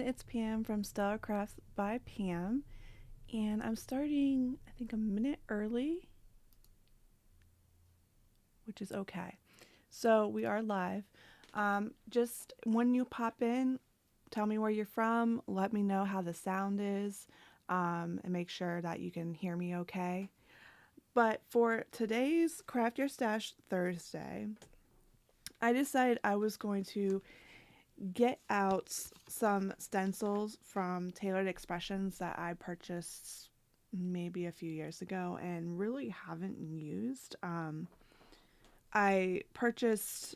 it's Pam from Stellar Crafts by Pam, and I'm starting, I think, a minute early, which is okay. So we are live. Just when you pop in, tell me where you're from, let me know how the sound is, and make sure that you can hear me okay. But for today's Craft Your Stash Thursday, I decided I was going to get out some stencils from Tailored Expressions that I purchased maybe a few years ago and really haven't used. I purchased,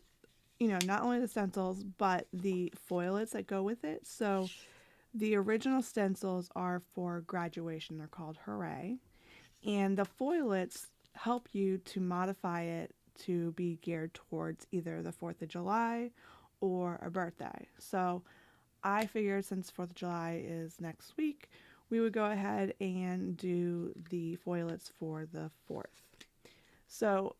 not only the stencils, but the foilets that go with it. So the original stencils are for graduation. They're called Hooray. And the foilets help you to modify it to be geared towards either the 4th of July or a birthday. So I figured since 4th of July is next week, we would go ahead and do the foilets for the 4th. So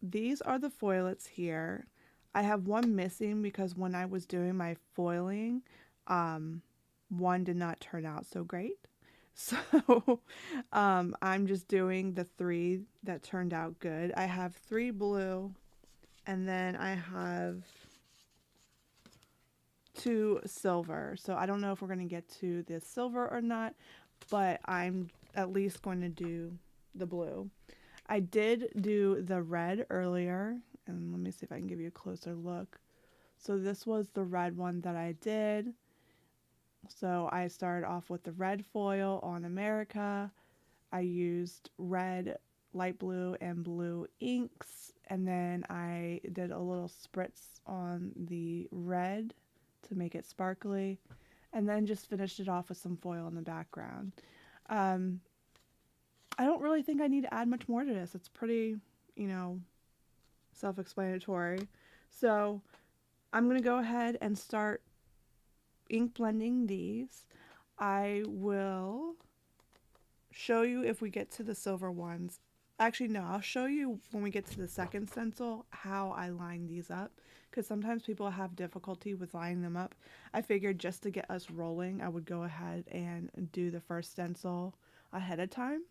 these are the foilets here. I have one missing because when I was doing my foiling, one did not turn out so great. So I'm just doing the three that turned out good. I have three blue, and then I have two silver. So I don't know if we're going to get to the silver or not, but I'm at least going to do the blue. I did do the red earlier, and let me see if I can give you a closer look. So this was the red one that I did. So I started off with the red foil on America. I used red, light blue, and blue inks, and then I did a little spritz on the red to make it sparkly, and then just finished it off with some foil in the background. Um, I don't really think I need to add much more to this. It's pretty, you know, self-explanatory. So I'm going to go ahead and start ink blending these. I will show you if we get to the silver ones. Actually, no, I'll show you when we get to the second stencil how I line these up, because sometimes people have difficulty with lining them up. I figured just to get us rolling, I would go ahead and do the first stencil ahead of time.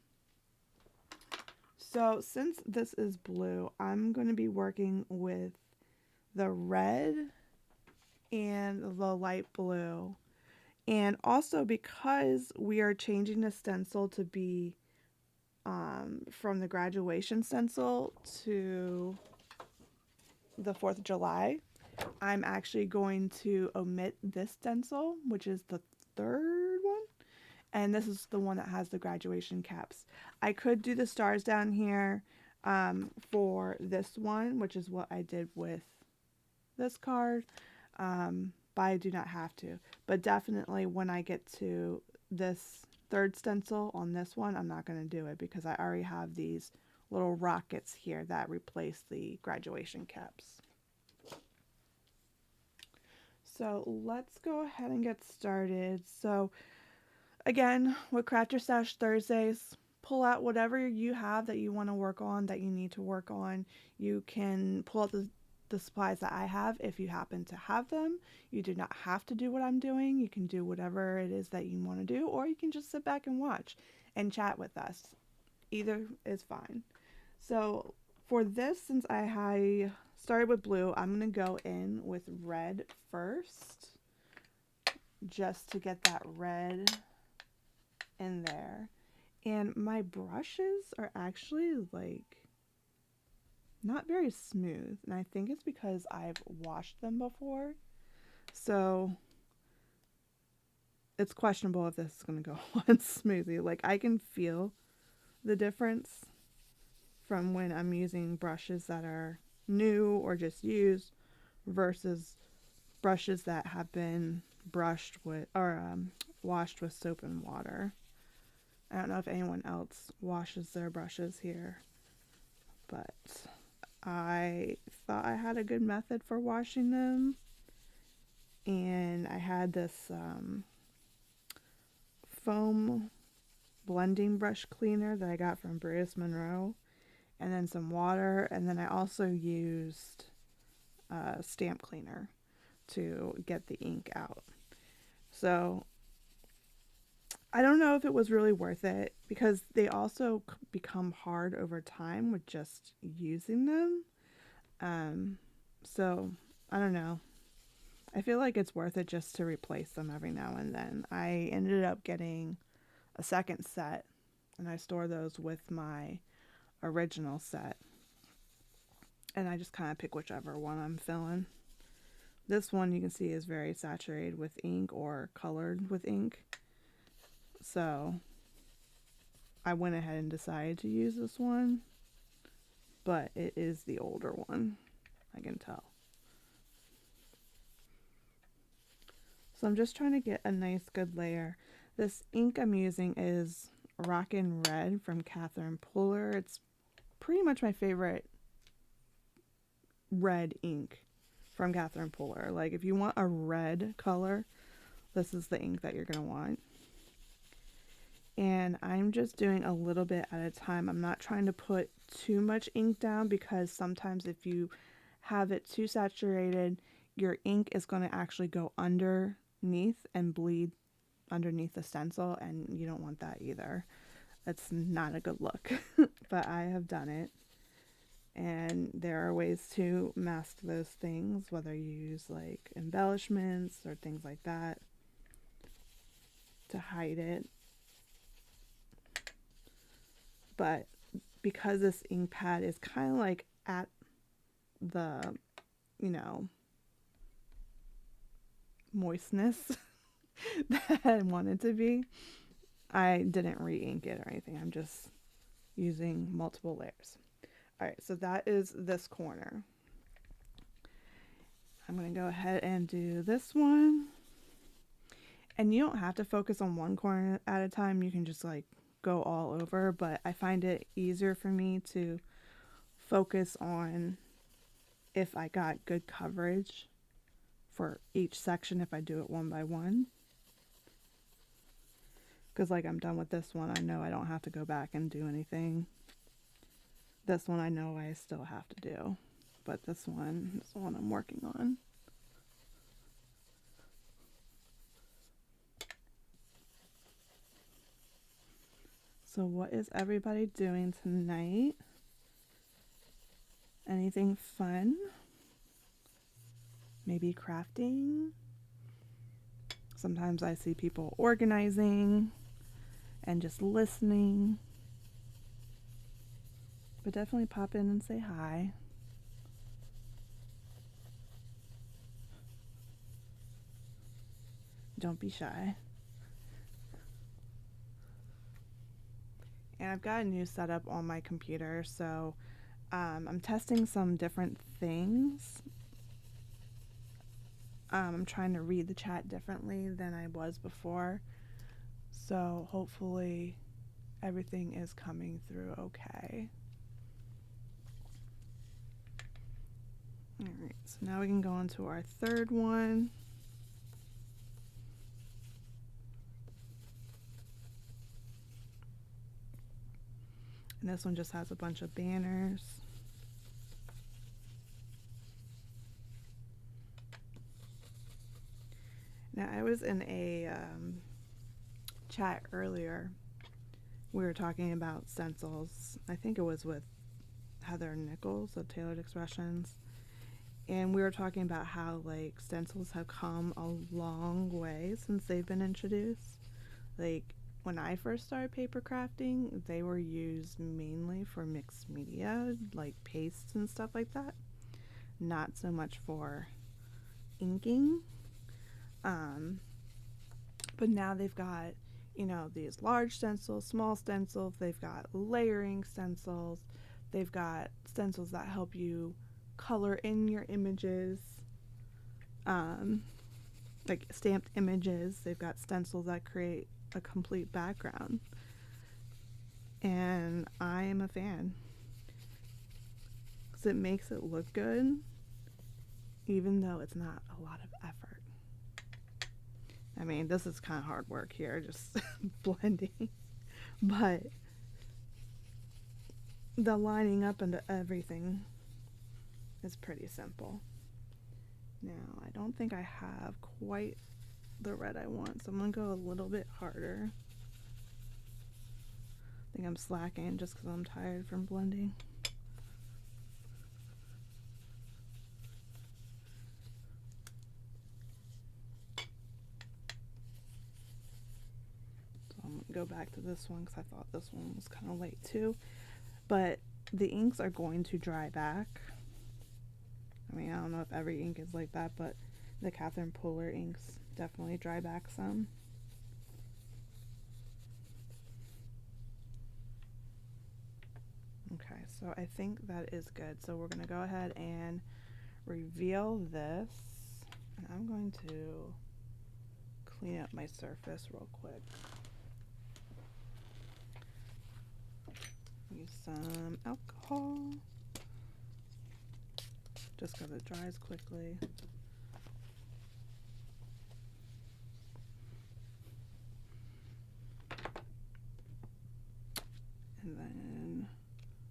So since this is blue, I'm going to be working with the red and the light blue. And also because we are changing the stencil to be from the graduation stencil to the 4th of July, I'm actually going to omit this stencil, which is the third one. And this is the one that has the graduation caps. I could do the stars down here for this one, which is what I did with this card. But I do not have to. But definitely when I get to this third stencil on this one, I'm not going to do it because I already have these little rockets here that replace the graduation caps. So let's go ahead and get started. So again, with Craft Your Stash Thursdays, pull out whatever you have that you want to work on, that you need to work on. You can pull out the supplies that I have if you happen to have them. You do not have to do what I'm doing. You can do whatever it is that you want to do, or you can just sit back and watch and chat with us. Either is fine. So for this, since I started with blue, I'm going to go in with red first, just to get that red in there. And my brushes are actually like not very smooth, and I think it's because I've washed them before, so it's questionable if this is going to go on smoothly. Like, I can feel the difference from when I'm using brushes that are new or just used versus brushes that have been brushed with or washed with soap and water. I don't know if anyone else washes their brushes here, but I thought I had a good method for washing them, and I had this foam blending brush cleaner that I got from Bruce Monroe, and then some water, and then I also used stamp cleaner to get the ink out. So I don't know if it was really worth it because they also become hard over time with just using them. Um, so I don't know. I feel like it's worth it just to replace them every now and then. I ended up getting a second set and I store those with my original set. And I just kind of pick whichever one I'm filling. This one you can see is very saturated with ink or colored with ink. So I went ahead and decided to use this one, but it is the older one, I can tell. So I'm just trying to get a nice good layer. This ink I'm using is Rockin' Red from Catherine Puller. It's pretty much my favorite red ink from Catherine Puller. Like if you want a red color, this is the ink that you're going to want. And I'm just doing a little bit at a time. I'm not trying to put too much ink down because sometimes if you have it too saturated, your ink is going to actually go underneath and bleed underneath the stencil, and you don't want that either. It's not a good look, but I have done it. And there are ways to mask those things, whether you use like embellishments or things like that to hide it. But because this ink pad is kind of like at the, you know, moistness that I wanted to be, I didn't re-ink it or anything. I'm just using multiple layers. All right, so that is this corner. I'm going to go ahead and do this one. And you don't have to focus on one corner at a time. You can just like go all over, but I find it easier for me to focus on if I got good coverage for each section if I do it one by one. Because like I'm done with this one, I know I don't have to go back and do anything. This one I know I still have to do, but this one is the one I'm working on. So what is everybody doing tonight? Anything fun? Maybe crafting? Sometimes I see people organizing and just listening. But definitely pop in and say hi. Don't be shy. And I've got a new setup on my computer, so I'm testing some different things. I'm trying to read the chat differently than I was before, so hopefully everything is coming through okay. Alright, so now we can go on to our third one. And this one just has a bunch of banners. Now I was in a chat earlier. We were talking about stencils. I think it was with Heather Nichols of Tailored Expressions. And we were talking about how like stencils have come a long way since they've been introduced. Like when I first started paper crafting, they were used mainly for mixed media, like pastes and stuff like that. Not so much for inking. But now they've got, you know, these large stencils, small stencils, they've got layering stencils, they've got stencils that help you color in your images, like stamped images. They've got stencils that create a complete background. And I am a fan. Because it makes it look good, even though it's not a lot of effort. I mean, this is kind of hard work here, just blending. But the lining up into everything is pretty simple. Now, I don't think I have quite the red I want. So I'm going to go a little bit harder. I think I'm slacking just because I'm tired from blending. So I'm going to go back to this one because I thought this one was kind of light too. But the inks are going to dry back. I mean, I don't know if every ink is like that, but the Catherine Puller inks definitely dry back some. Okay, so I think that is good. So we're going to go ahead and reveal this. And I'm going to clean up my surface real quick. Use some alcohol, just because it dries quickly. And then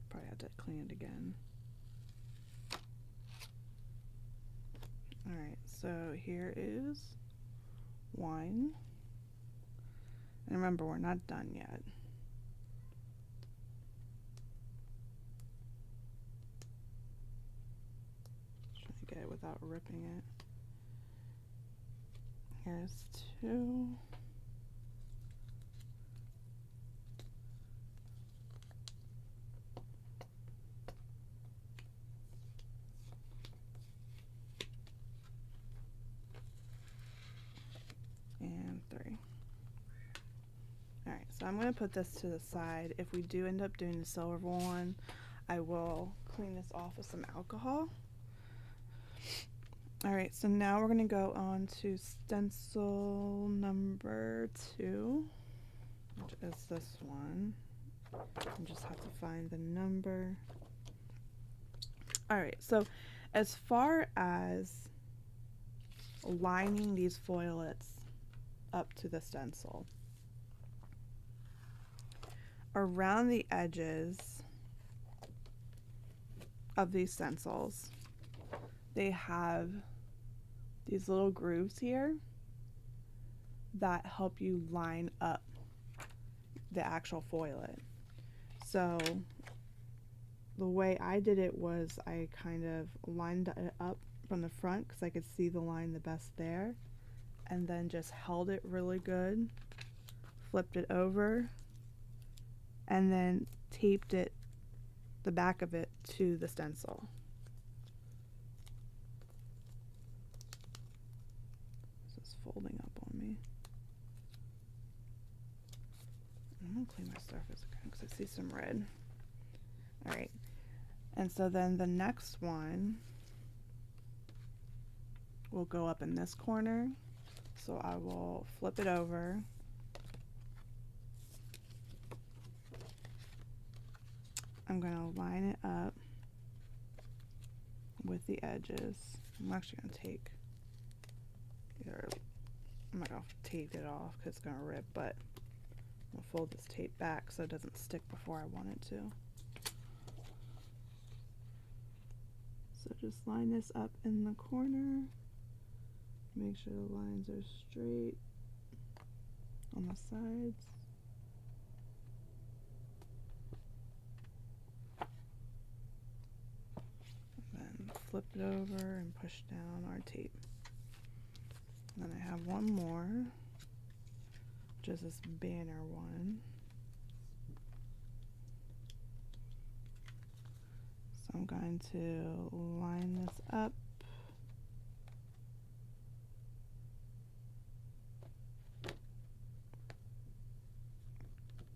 probably have to clean it again. Alright, so here is wine. And remember, we're not done yet. Try to get it without ripping it. Here's 2. And 3. Alright, so I'm going to put this to the side. If we do end up doing the silver one, I will clean this off with some alcohol. Alright, so now we're going to go on to stencil number 2, which is this one. I just have to find the number. Alright, so as far as lining these foilets up to the stencil, around the edges of these stencils, they have these little grooves here that help you line up the actual foilet. So the way I did it was I kind of lined it up from the front because I could see the line the best there, and then just held it really good, flipped it over, and then taped it, the back of it, to the stencil. This is folding up on me. I'm gonna clean my surface again because I see some red. Alright, and so then the next one will go up in this corner. So I will flip it over. I'm going to line it up with the edges. I'm actually going to take either, I'm not going to tape it off because it's going to rip, but I'm going to fold this tape back so it doesn't stick before I want it to. So just line this up in the corner. Make sure the lines are straight on the sides. And then flip it over and push down our tape. And then I have one more, which is this banner one. So I'm going to line this up.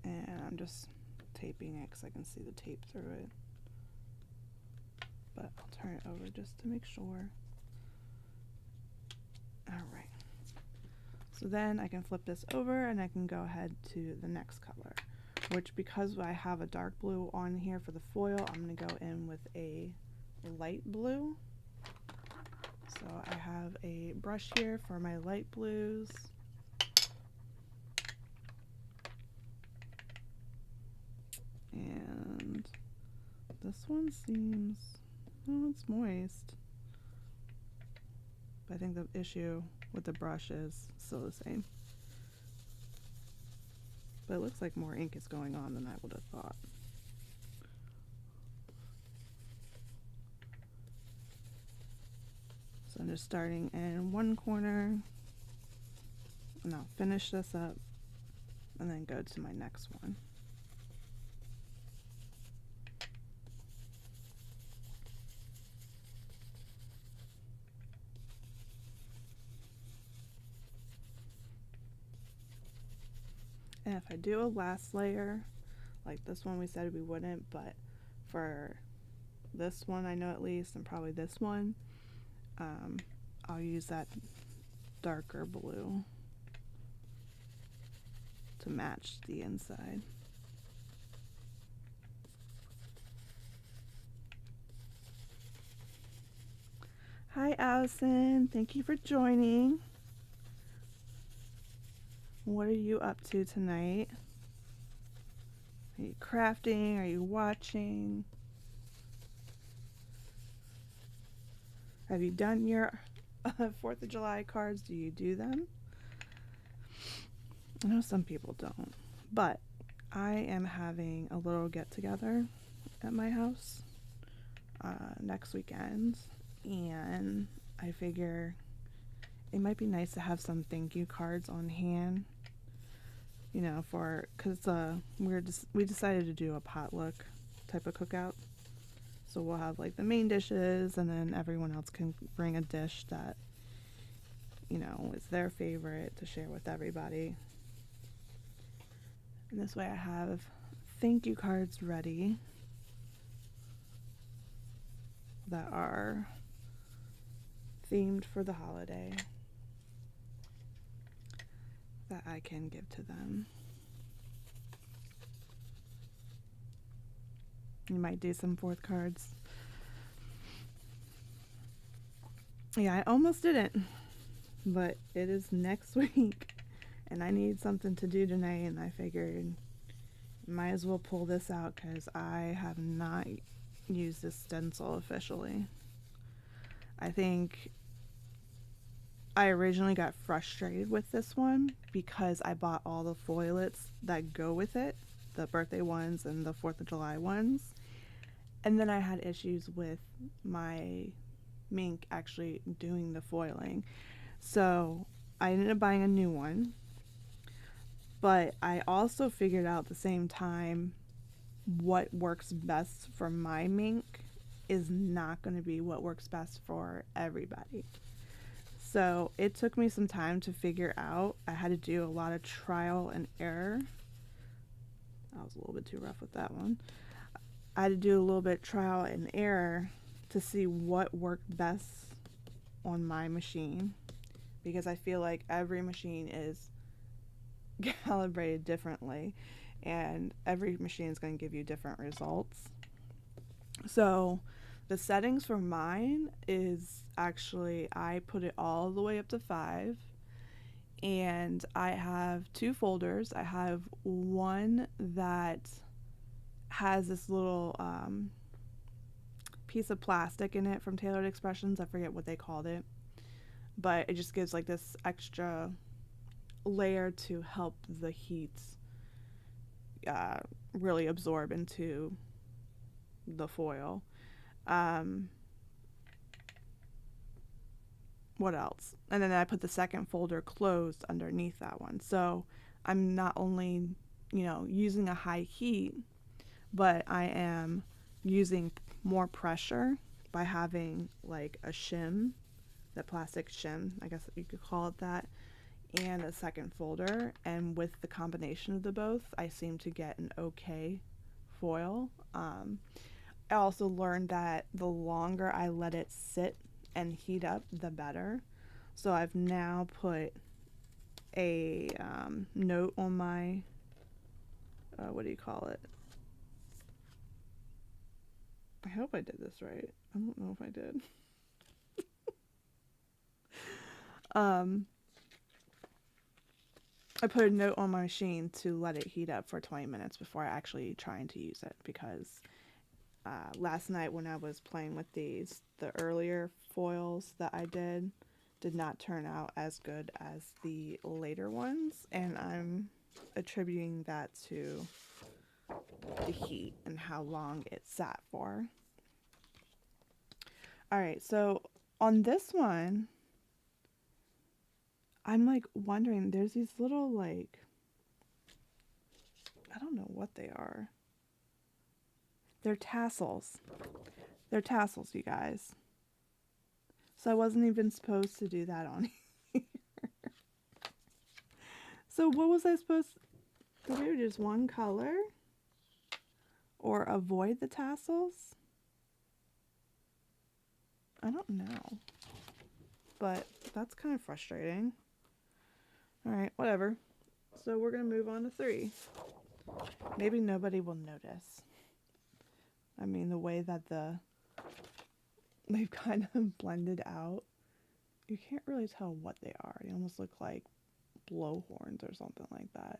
And I'm just taping it because I can see the tape through it. But I'll turn it over just to make sure. Alright. So then I can flip this over and I can go ahead to the next color, which, because I have a dark blue on here for the foil, I'm going to go in with a light blue. So I have a brush here for my light blues. And this one seems, oh, it's moist. But I think the issue with the brush is still the same. But it looks like more ink is going on than I would have thought. So I'm just starting in one corner, and I'll finish this up and then go to my next one. And if I do a last layer, like this one we said we wouldn't, but for this one I know at least, and probably this one, I'll use that darker blue to match the inside. Hi Allison, thank you for joining. What are you up to tonight? Are you crafting? Are you watching? Have you done your 4th of July cards? Do you do them? I know some people don't, but I am having a little get together at my house next weekend, and I figure it might be nice to have some thank you cards on hand, you know, because we decided to do a potluck type of cookout. So we'll have like the main dishes, and then everyone else can bring a dish that, you know, is their favorite to share with everybody. And this way I have thank you cards ready that are themed for the holiday that I can give to them. You might do some 4th cards. Yeah, I almost didn't, but it is next week, and I need something to do tonight, and I figured might as well pull this out because I have not used this stencil officially. I think I originally got frustrated with this one because I bought all the foilets that go with it, the birthday ones and the 4th of July ones. And then I had issues with my Mink actually doing the foiling. So I ended up buying a new one. But I also figured out at the same time what works best for my Mink is not going to be what works best for everybody. So it took me some time to figure out. I had to do a lot of trial and error. I was a little bit too rough with that one. I had to do a little bit trial and error to see what worked best on my machine, because I feel like every machine is calibrated differently and every machine is going to give you different results. So the settings for mine is actually I put it all the way up to 5, and I have 2 folders. I have one that has this little piece of plastic in it from Tailored Expressions. I forget what they called it, but it just gives like this extra layer to help the heat really absorb into the foil. What else? And then I put the second folder closed underneath that one. So I'm not only, you know, using a high heat, but I am using more pressure by having like a shim, that plastic shim, I guess you could call it that, and a second folder. And with the combination of the both, I seem to get an okay foil. I also learned that the longer I let it sit and heat up, the better. So I've now put a note on my, what do you call it? I hope I did this right. I don't know if I did. I put a note on my machine to let it heat up for 20 minutes before actually trying to use it, because last night when I was playing with the earlier foils that I did, did not turn out as good as the later ones, and I'm attributing that to the heat and how long it sat for. All right, so on this one, I'm like wondering, there's these little like, I don't know what they are. They're tassels. They're tassels, you guys. So I wasn't even supposed to do that on here. So what was I supposed to do? Just one color? Or avoid the tassels? I don't know. But that's kind of frustrating. Alright, whatever. So we're going to move on to 3. Maybe nobody will notice. I mean, the way that they've kind of blended out, you can't really tell what they are. They almost look like blowhorns or something like that.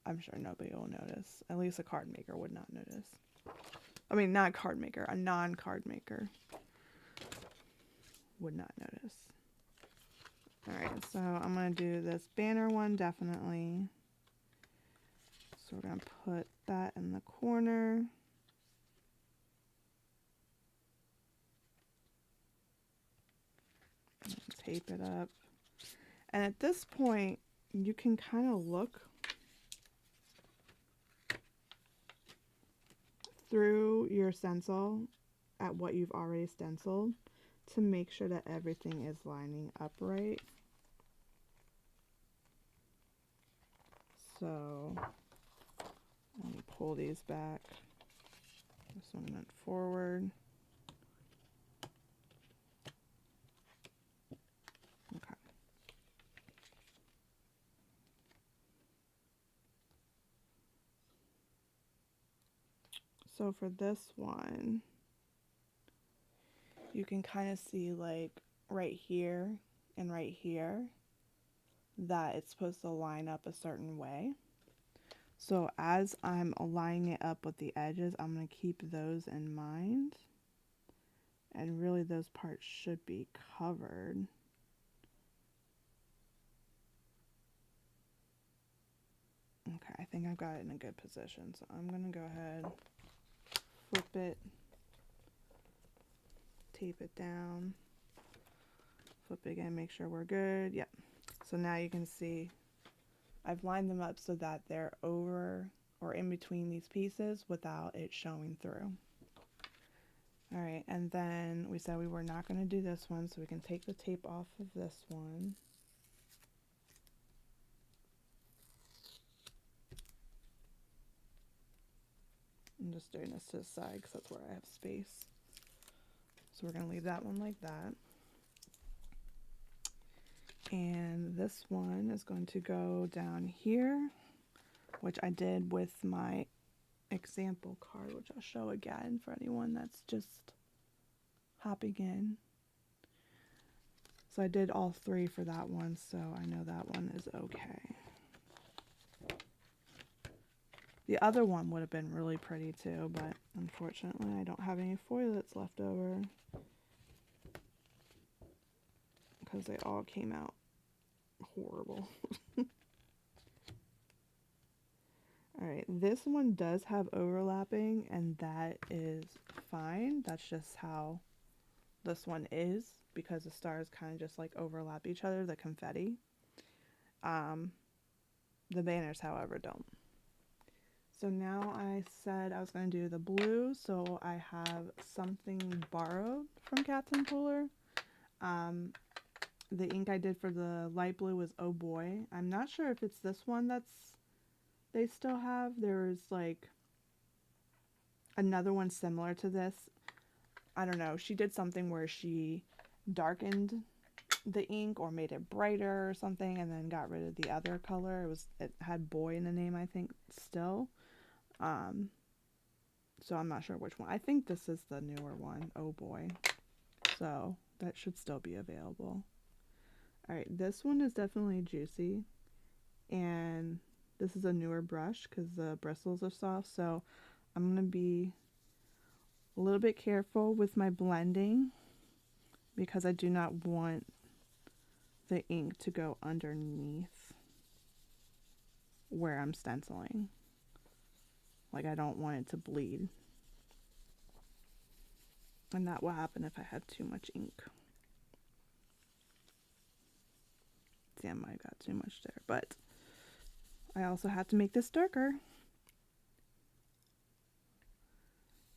I'm sure nobody will notice. At least a card maker would not notice. I mean, not a card maker, a non-card maker would not notice. Alright, so I'm going to do this banner one, definitely. So we're going to put that in the corner. Tape it up. And at this point, you can kind of look through your stencil at what you've already stenciled to make sure that everything is lining up right. So let me pull these back. This one went forward. Okay. So for this one, you can kind of see like right here and right here that it's supposed to line up a certain way. So as I'm aligning it up with the edges, I'm going to keep those in mind. And really those parts should be covered. Okay, I think I've got it in a good position. So I'm going to go ahead, flip it, tape it down, flip it again, make sure we're good. Yep. So now you can see I've lined them up so that they're over or in between these pieces without it showing through. All right, and then we said we were not going to do this one, so we can take the tape off of this one. I'm just doing this to the side because that's where I have space. So we're going to leave that one like that. And this one is going to go down here, which I did with my example card, which I'll show again for anyone that's just hopping in. So I did all 3 for that one, so I know that one is okay. The other one would have been really pretty too, but unfortunately I don't have any foil that's left over because they all came out horrible. Alright, this one does have overlapping, and that is fine. That's just how this one is, because the stars kind of just like overlap each other, the confetti. The banners, however, don't. So now I said I was going to do the blue, so I have something borrowed from Captain Puller. The ink I did for the light blue was Oh Boy. I'm not sure if it's this one they still have. There's like another one similar to this. I don't know. She did something where she darkened the ink or made it brighter or something and then got rid of the other color. It had boy in the name, I think, still. So I'm not sure which one. I think this is the newer one, Oh Boy. So that should still be available. Alright, this one is definitely juicy. And this is a newer brush because the bristles are soft. So I'm going to be a little bit careful with my blending because I do not want the ink to go underneath where I'm stenciling. Like, I don't want it to bleed. And that will happen if I have too much ink. See, I might have got too much there, but I also have to make this darker.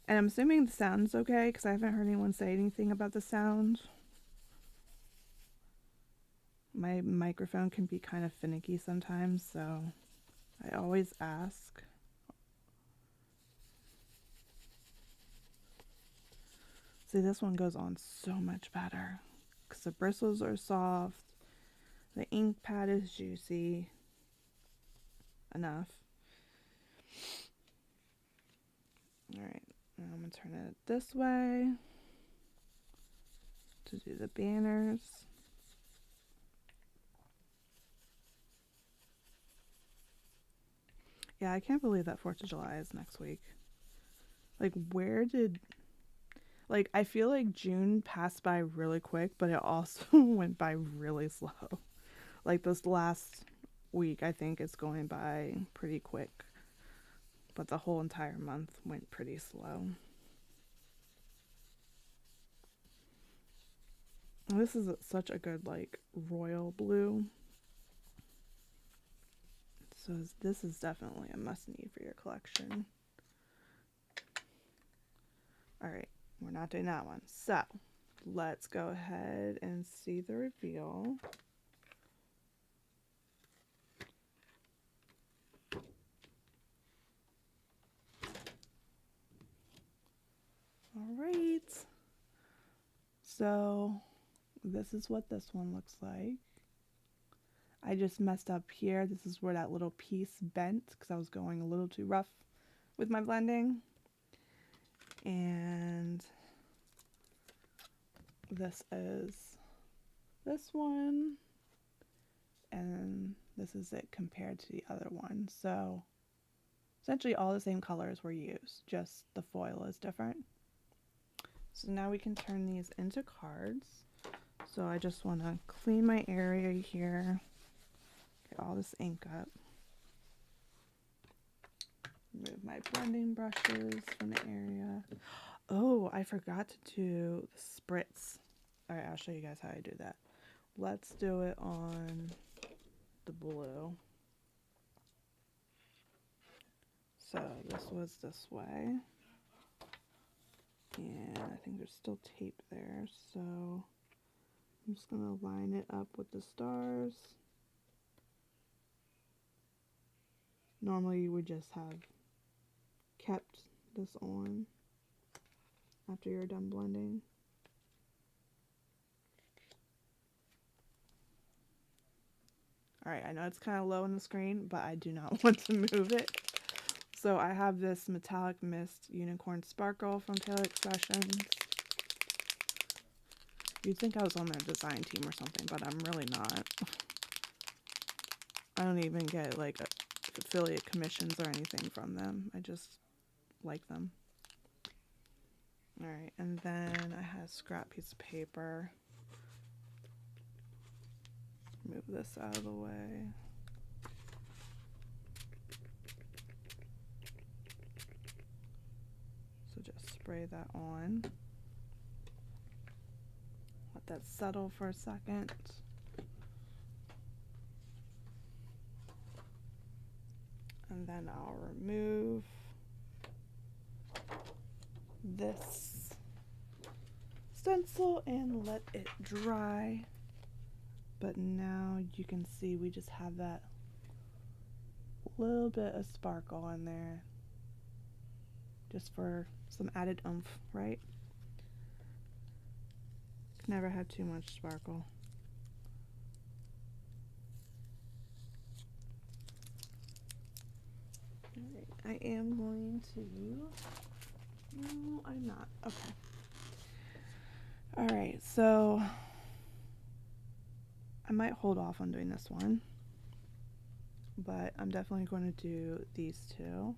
And I'm assuming the sound's okay, because I haven't heard anyone say anything about the sound. My microphone can be kind of finicky sometimes, so I always ask. See, this one goes on so much better, because the bristles are soft, the ink pad is juicy enough. Alright, now I'm going to turn it this way to do the banners. Yeah, I can't believe that 4th of July is next week. Like, I feel like June passed by really quick, but it also went by really slow. Like, this last week, I think, is going by pretty quick. But the whole entire month went pretty slow. This is such a good, like, royal blue. So this is definitely a must-need for your collection. Alright, we're not doing that one. So, let's go ahead and see the reveal. Alright. So, this is what this one looks like. I just messed up here. This is where that little piece bent because I was going a little too rough with my blending. And this is this one. And this is it compared to the other one. So essentially all the same colors were used, just the foil is different. So now we can turn these into cards. So I just want to clean my area here. Get all this ink up. Remove my blending brushes from the area. Oh, I forgot to do the spritz. Alright, I'll show you guys how I do that. Let's do it on the blue. So this was this way. And I think there's still tape there. So I'm just going to line it up with the stars. Normally you would just have kept this on after you're done blending. Alright, I know it's kind of low on the screen, but I do not want to move it. So I have this Metallic Mist Unicorn Sparkle from Taylor Expressions. You'd think I was on their design team or something, but I'm really not. I don't even get like affiliate commissions or anything from them. I just like them. Alright, and then I have a scrap piece of paper. Move this out of the way. So just spray that on. Let that settle for a second. And then I'll remove this stencil and let it dry. But now you can see we just have that little bit of sparkle in there. Just for some added oomph, right? Can never have too much sparkle. Alright, I am going to... No, I'm not. Okay. Alright, so I might hold off on doing this one, but I'm definitely going to do these two.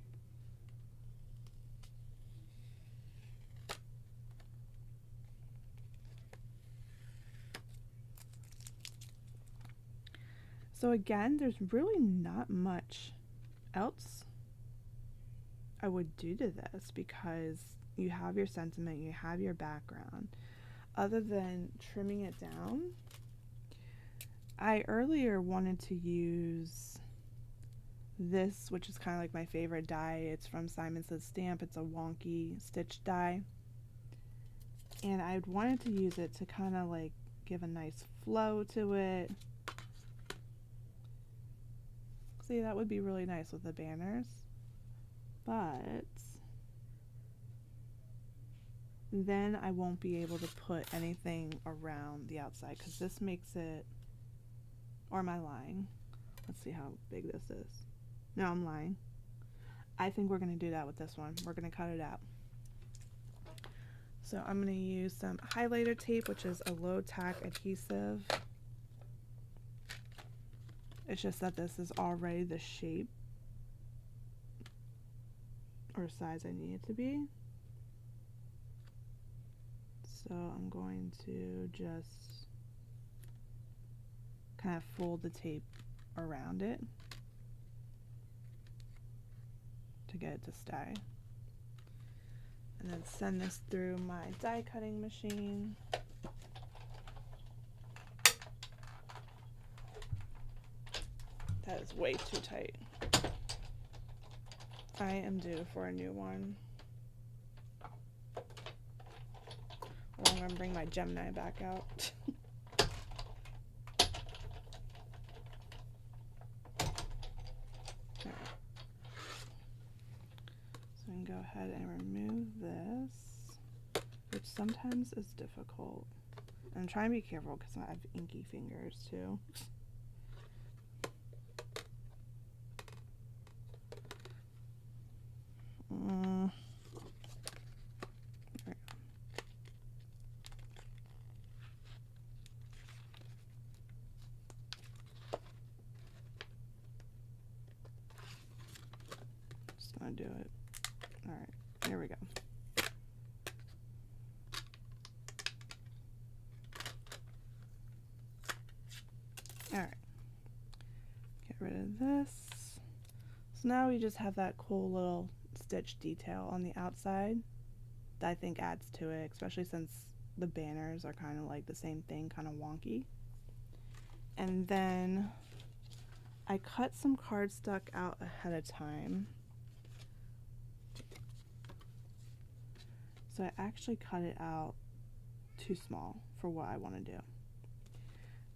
So again, there's really not much else I would do to this because you have your sentiment, you have your background. Other than trimming it down, I earlier wanted to use this, which is kind of like my favorite die. It's from Simon Says Stamp. It's a wonky stitch die. And I wanted to use it to kind of like give a nice flow to it. See, that would be really nice with the banners. But then I won't be able to put anything around the outside because this makes it, or am I lying? Let's see how big this is. No, I'm lying. I think we're going to do that with this one. We're going to cut it out. So I'm going to use some highlighter tape, which is a low tack adhesive. It's just that this is already the shape or size I need it to be. So I'm going to just kind of fold the tape around it to get it to stay. And then send this through my die cutting machine. That is way too tight. I am due for a new one. Well, I'm gonna bring my Gemini back out. Right. So we can go ahead and remove this, which sometimes is difficult. And try and be careful because I have inky fingers too. Just gonna do it. All right, here we go. All right, get rid of this. So now we just have that cool little stitch detail on the outside that I think adds to it, especially since the banners are kind of like the same thing, kind of wonky. And then I cut some cardstock out ahead of time. So I actually cut it out too small for what I want to do,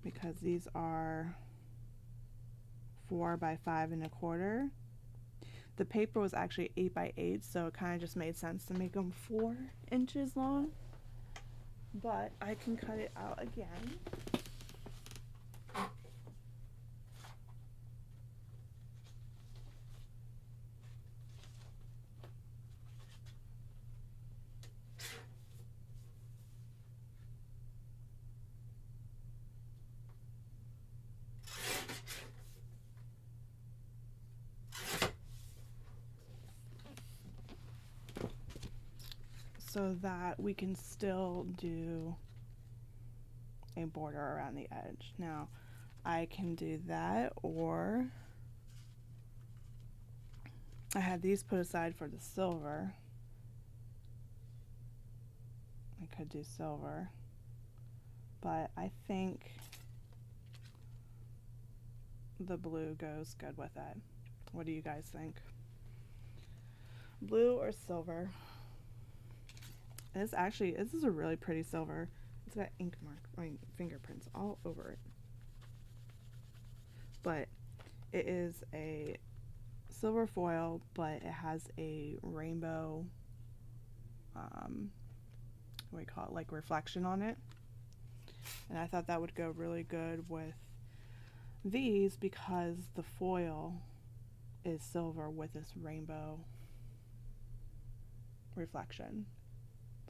because these are 4 by 5 1/4. The paper was actually 8 by 8, so it kind of just made sense to make them 4 inches long. But I can cut it out again. So that we can still do a border around the edge. Now, I can do that, or I had these put aside for the silver. I could do silver, but I think the blue goes good with it. What do you guys think? Blue or silver? This is a really pretty silver. It's got ink mark, fingerprints all over it. But it is a silver foil, but it has a rainbow, what do we call it, like reflection on it. And I thought that would go really good with these because the foil is silver with this rainbow reflection.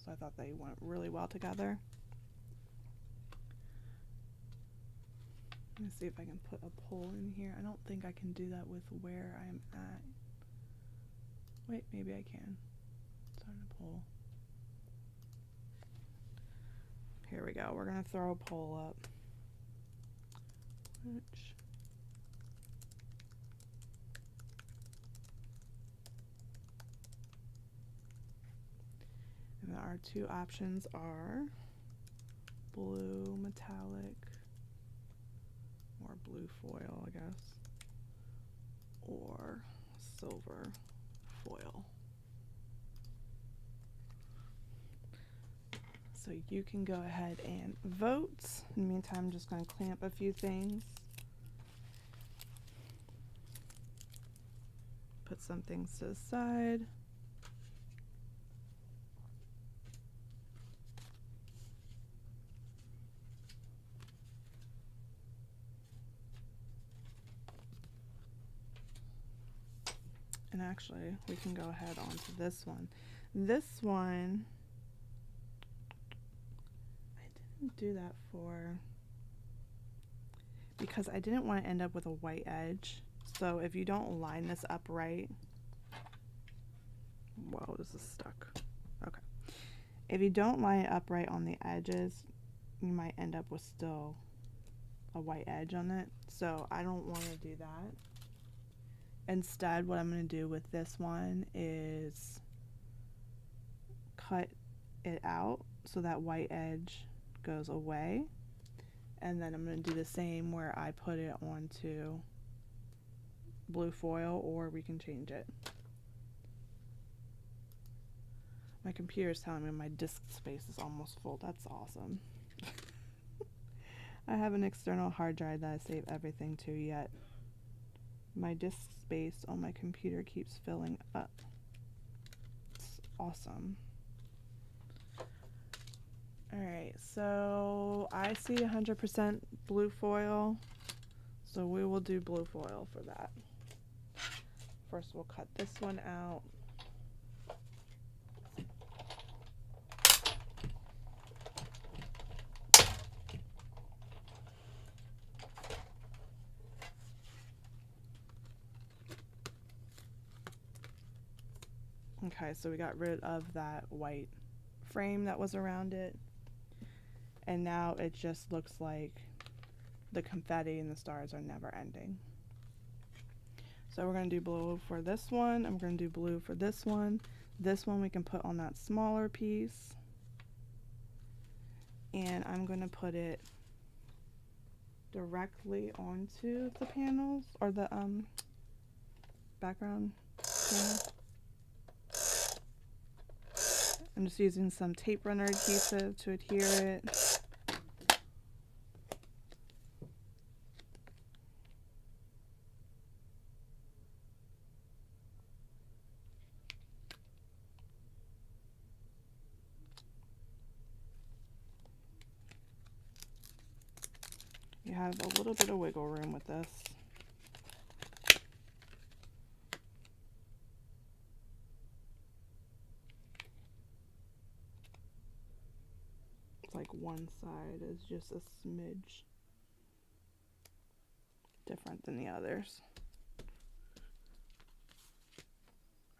So I thought they went really well together. Let me see if I can put a pole in here. I don't think I can do that with where I'm at. Wait, maybe I can. Start a pole. Here we go. We're going to throw a pole up. Which And our two options are blue metallic, or blue foil, I guess, or silver foil. So you can go ahead and vote. In the meantime, I'm just going to clean up a few things. Put some things to the side. And actually, we can go ahead onto this one. This one, I didn't do that for, because I didn't want to end up with a white edge. So if you don't line this up right, whoa, this is stuck. Okay. If you don't line it up right on the edges, you might end up with still a white edge on it. So I don't want to do that. Instead, what I'm going to do with this one is cut it out so that white edge goes away. And then I'm going to do the same where I put it onto blue foil, or we can change it. My computer is telling me my disk space is almost full. That's awesome. I have an external hard drive that I save everything to, yet my disk space on my computer keeps filling up. It's awesome. Alright, so I see 100% blue foil, so we will do blue foil for that. First we'll cut this one out. Okay, so we got rid of that white frame that was around it, and now it just looks like the confetti and the stars are never ending. So we're going to do blue for this one, and we're going to do blue for this one. This one we can put on that smaller piece, and I'm going to put it directly onto the panels, or the background panel. I'm just using some tape runner adhesive to adhere it. You have a little bit of wiggle room with this. It's like one side is just a smidge different than the others.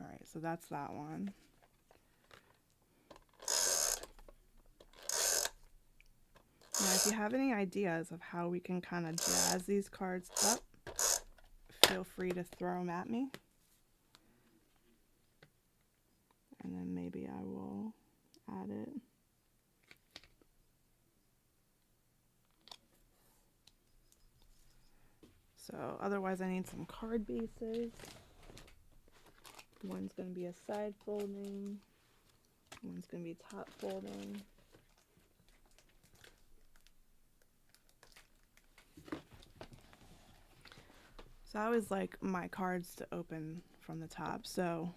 Alright, so that's that one. Now, if you have any ideas of how we can kind of jazz these cards up, feel free to throw them at me. And then maybe I will add it. So otherwise I need some card bases. One's going to be a side folding. One's going to be top folding. So I always like my cards to open from the top. So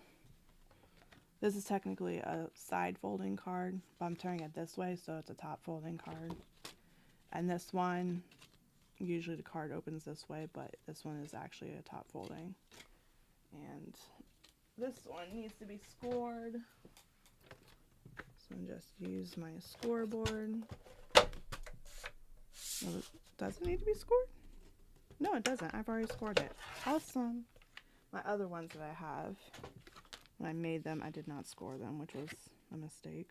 this is technically a side folding card, but I'm turning it this way, so it's a top folding card. And this one, usually the card opens this way, but this one is actually a top folding. And this one needs to be scored. So I'm just use my scoreboard. Oh, does it need to be scored? No, it doesn't. I've already scored it. Awesome. My other ones that I have, when I made them, I did not score them, which was a mistake.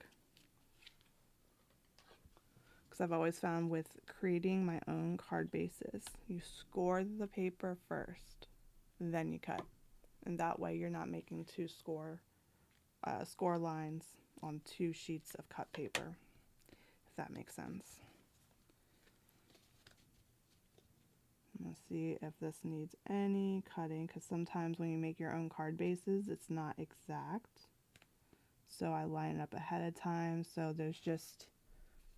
Because I've always found with creating my own card bases, you score the paper first, then you cut. And that way you're not making two score lines on 2 sheets of cut paper, if that makes sense. Let's see if this needs any cutting, because sometimes when you make your own card bases, it's not exact. So I line it up ahead of time, so there's just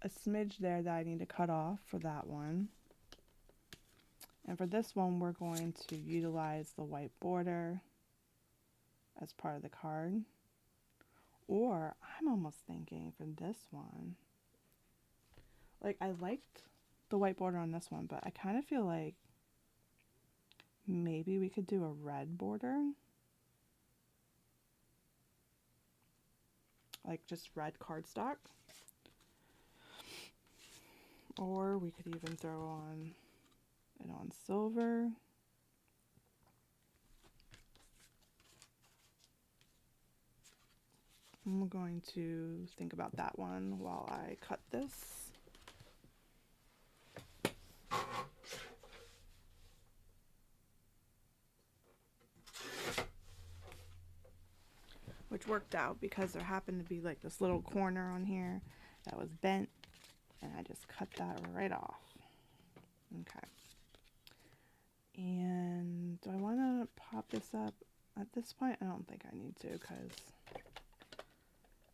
a smidge there that I need to cut off for that one. And for this one, we're going to utilize the white border as part of the card. Or I'm almost thinking for this one, like I liked the white border on this one, but I kind of feel like maybe we could do a red border. Like just red cardstock. Or we could even throw on it on silver. I'm going to think about that one while I cut this. Which worked out because there happened to be like this little corner on here that was bent, and I just cut that right off. Okay. And do I want to pop this up at this point? I don't think I need to, because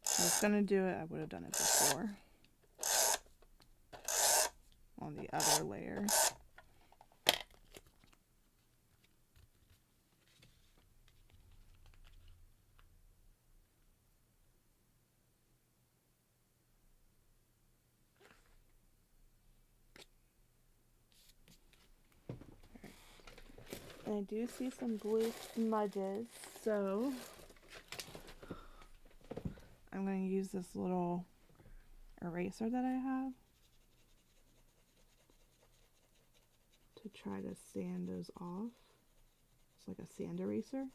if I was going to do it, I would have done it before on the other layer. And I do see some blue smudges, so I'm going to use this little eraser that I have to try to sand those off. It's like a sand eraser.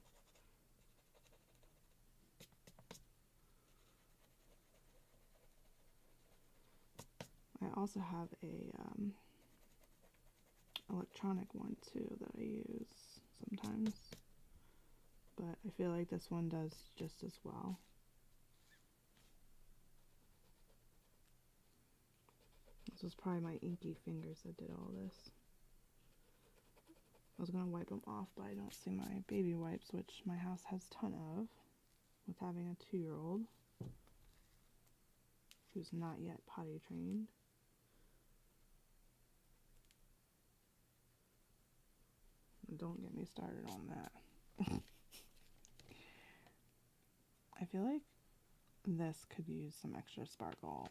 I also have a electronic one too that I use sometimes, but I feel like this one does just as well. This was probably my inky fingers that did all this. I was going to wipe them off, but I don't see my baby wipes, which my house has a ton of, with having a 2-year-old who's not yet potty trained. Don't get me started on that. I feel like this could use some extra sparkle.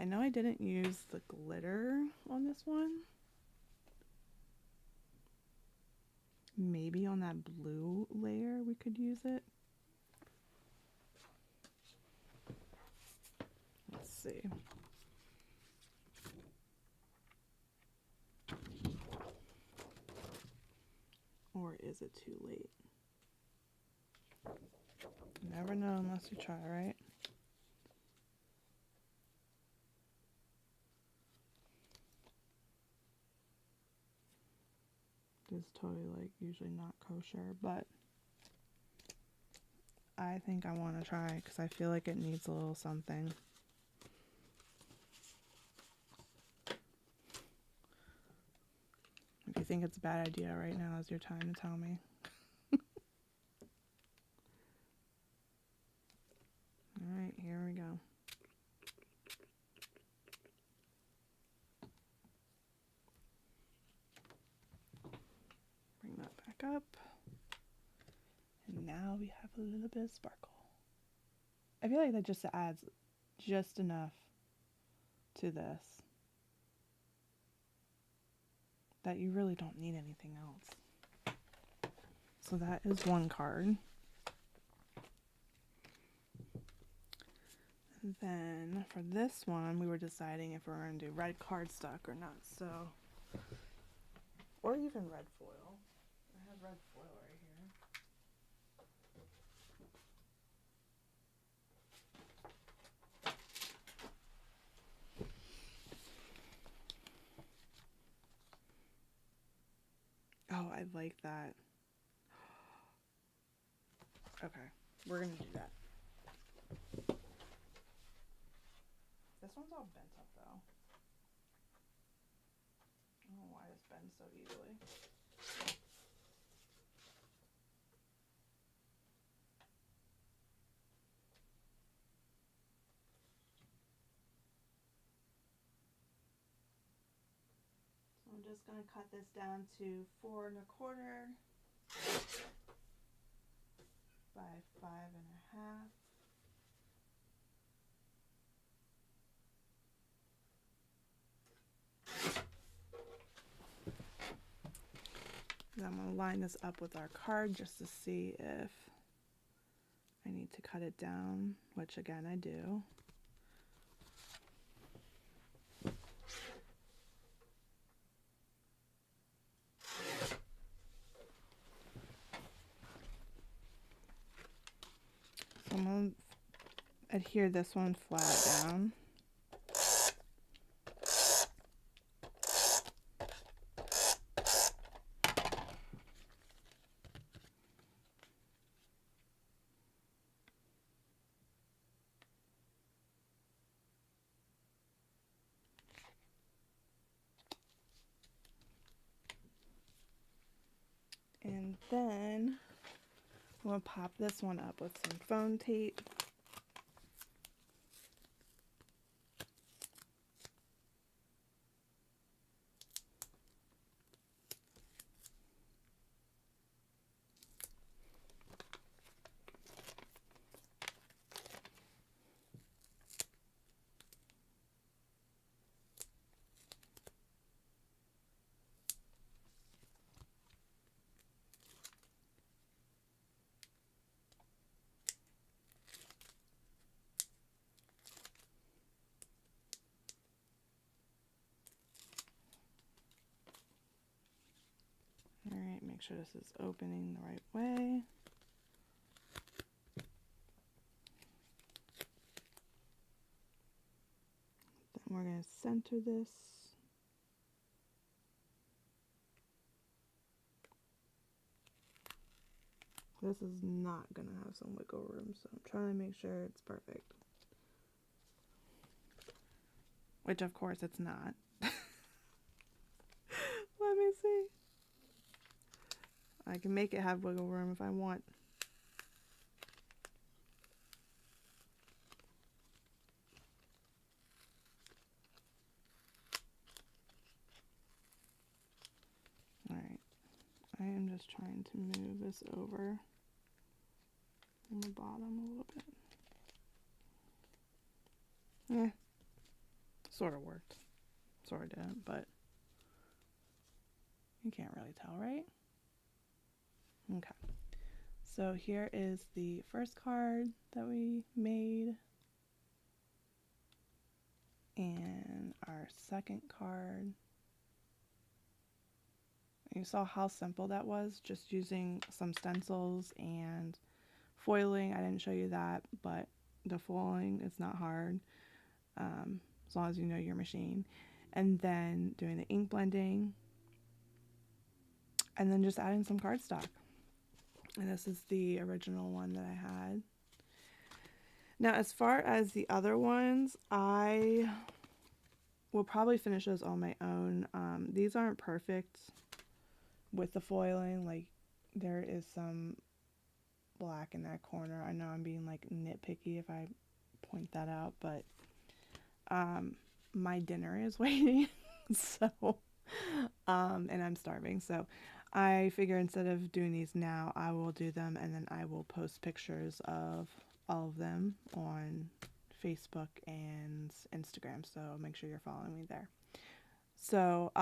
I know I didn't use the glitter on this one. Maybe on that blue layer we could use it. Let's see. Or is it too late? You never know unless you try, right? This is totally like usually not kosher, but I think I want to try because I feel like it needs a little something. If you think it's a bad idea right now is your time to tell me. Alright, here we go. Bring that back up. And now we have a little bit of sparkle. I feel like that just adds just enough to this that you really don't need anything else. So that is one card. And then for this one, we were deciding if we're going to do red cardstock or not. So, or even red foil. I have red foil right here. Oh, I like that. Okay, we're going to do that. all bent up though. I don't know why this bends so easily. So I'm just going to cut this down to 4 1/4 by 5 1/2. And I'm going to line this up with our card just to see if I need to cut it down, which again I do. So I'm going to adhere this one flat down. And then I'm going to pop this one up with some foam tape. Alright, make sure this is opening the right way. Then we're going to center this. This is not going to have some wiggle room, so I'm trying to make sure it's perfect. Which of course it's not. Let me see. I can make it have wiggle room if I want. Alright, I am just trying to move this over on the bottom a little bit. Sort of worked. Sort of didn't, but you can't really tell, right? Okay. So here is the first card that we made. And our second card. You saw how simple that was, just using some stencils and foiling. I didn't show you that, but the foiling is not hard, as long as you know your machine. And then doing the ink blending, and then just adding some cardstock. And this is the original one that I had. Now, as far as the other ones, I will probably finish those on my own. These aren't perfect with the foiling. Like, there is some black in that corner. I know I'm being like nitpicky if I point that out, but my dinner is waiting. So and I'm starving, so I figure instead of doing these now, I will do them and then I will post pictures of all of them on Facebook and Instagram, so make sure you're following me there. So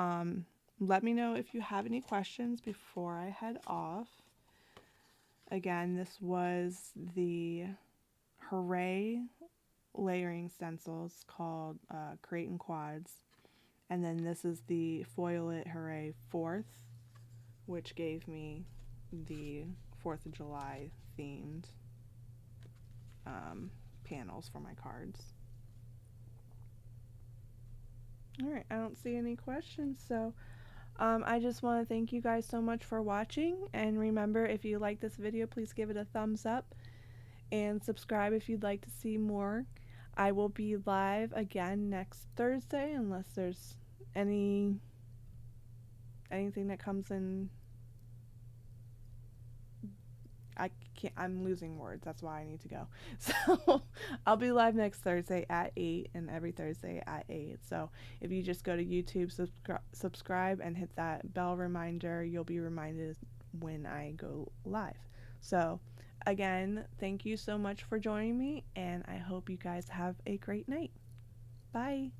let me know if you have any questions before I head off. Again, this was the Hooray layering stencils called Create and Quads. And then this is the Foil It Hooray 4th, which gave me the 4th of July themed panels for my cards. Alright, I don't see any questions, so I just want to thank you guys so much for watching, and remember, if you like this video, please give it a thumbs up and subscribe if you'd like to see more. I will be live again next Thursday unless there's any anything that comes in. I can't, I'm losing words. That's why I need to go. So I'll be live next Thursday at 8 and every Thursday at 8. So if you just go to YouTube, subscribe and hit that bell reminder, you'll be reminded when I go live. So again, thank you so much for joining me, and I hope you guys have a great night. Bye.